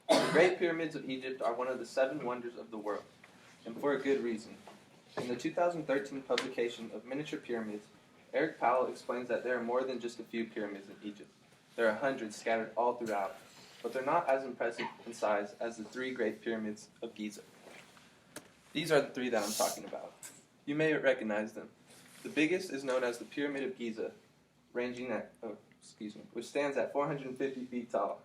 The Great Pyramids of Egypt are one of the 7 wonders of the world, and for a good reason. In the 2013 publication of Miniature Pyramids, Eric Powell explains that there are more than just a few pyramids in Egypt. There are hundreds scattered all throughout, but they're not as impressive in size as the 3 Great Pyramids of Giza. These are the 3 that I'm talking about. You may recognize them. The biggest is known as the Pyramid of Giza, which stands at 450 feet tall.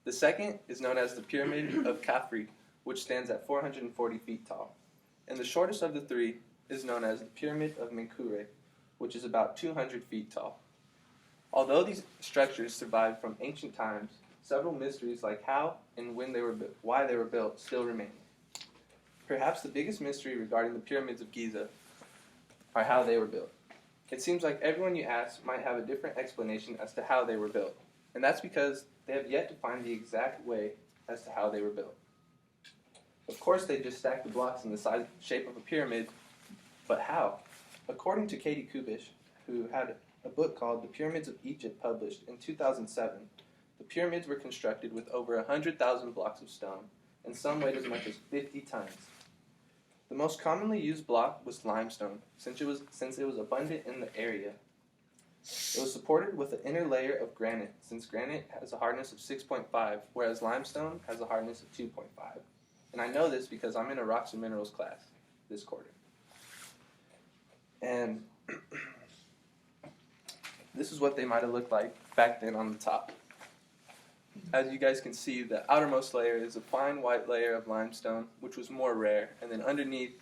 The second is known as the Pyramid of Khafre, which stands at 440 feet tall. And the shortest of the 3 is known as the Pyramid of Menkaure, which is about 200 feet tall. Although these structures survived from ancient times, several mysteries like how and why they were built still remain. Perhaps the biggest mystery regarding the pyramids of Giza are how they were built. It seems like everyone you ask might have a different explanation as to how they were built, and that's because they have yet to find the exact way as to how they were built. Of course, they just stacked the blocks in the shape of a pyramid, but how? According to Katie Kubish, who had a book called The Pyramids of Egypt published in 2007, the pyramids were constructed with over 100,000 blocks of stone, and some weighed as much as 50 tons. The most commonly used block was limestone, since it was abundant in the area. It was supported with an inner layer of granite, since granite has a hardness of 6.5, whereas limestone has a hardness of 2.5. And I know this because I'm in a rocks and minerals class this quarter. And this is what they might have looked like back then on the top. As you guys can see, the outermost layer is a fine white layer of limestone, which was more rare. And then underneath,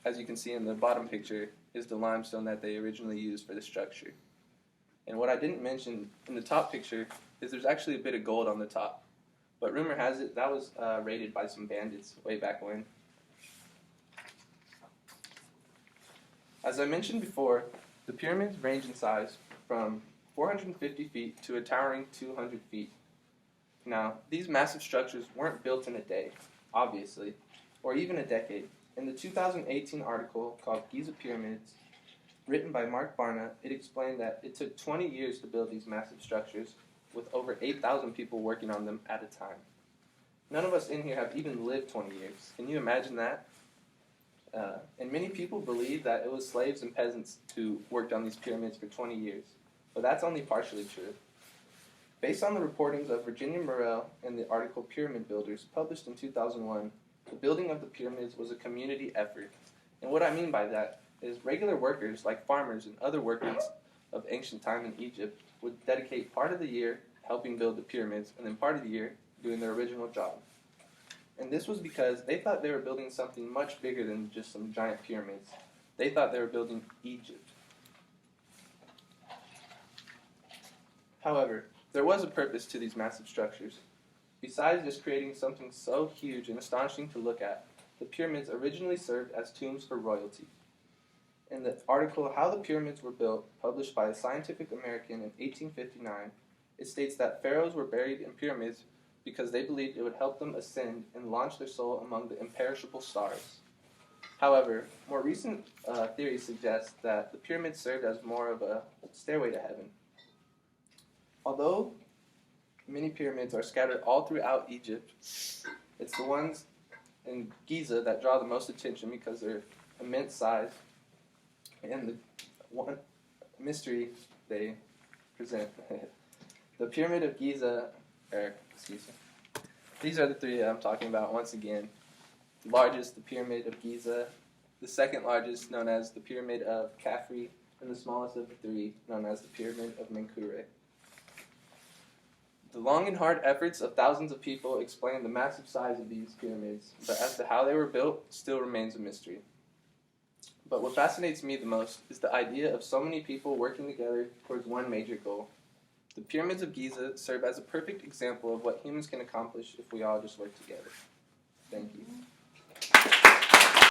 as you can see in the bottom picture, is the limestone that they originally used for the structure. And what I didn't mention in the top picture is there's actually a bit of gold on the top. But rumor has it that was raided by some bandits way back when. As I mentioned before, the pyramids range in size from 450 feet to a towering 200 feet. Now, these massive structures weren't built in a day, obviously, or even a decade. In the 2018 article called Giza Pyramids, written by Mark Barna, it explained that it took 20 years to build these massive structures, with over 8,000 people working on them at a time. None of us in here have even lived 20 years. Can you imagine that? And many people believe that it was slaves and peasants who worked on these pyramids for 20 years, but that's only partially true. Based on the reportings of Virginia Morell in the article Pyramid Builders, published in 2001, the building of the pyramids was a community effort. And what I mean by that is regular workers, like farmers and other workers of ancient time in Egypt, would dedicate part of the year helping build the pyramids, and then part of the year doing their original job. And this was because they thought they were building something much bigger than just some giant pyramids. They thought they were building Egypt. However, there was a purpose to these massive structures. Besides just creating something so huge and astonishing to look at, the pyramids originally served as tombs for royalty. In the article How the Pyramids Were Built, published by Scientific American in 1859, it states that pharaohs were buried in pyramids because they believed it would help them ascend and launch their soul among the imperishable stars. However, more recent theories suggest that the pyramids served as more of a stairway to heaven. Although many pyramids are scattered all throughout Egypt, it's the ones in Giza that draw the most attention because of their immense size and the one mystery they present. The Pyramid of Giza, these are the 3 that I'm talking about once again. The largest, the Pyramid of Giza, the second largest, known as the Pyramid of Khafre, and the smallest of the 3, known as the Pyramid of Menkaure. The long and hard efforts of thousands of people explain the massive size of these pyramids, but as to how they were built still remains a mystery. But what fascinates me the most is the idea of so many people working together towards one major goal. The pyramids of Giza serve as a perfect example of what humans can accomplish if we all just work together. Thank you.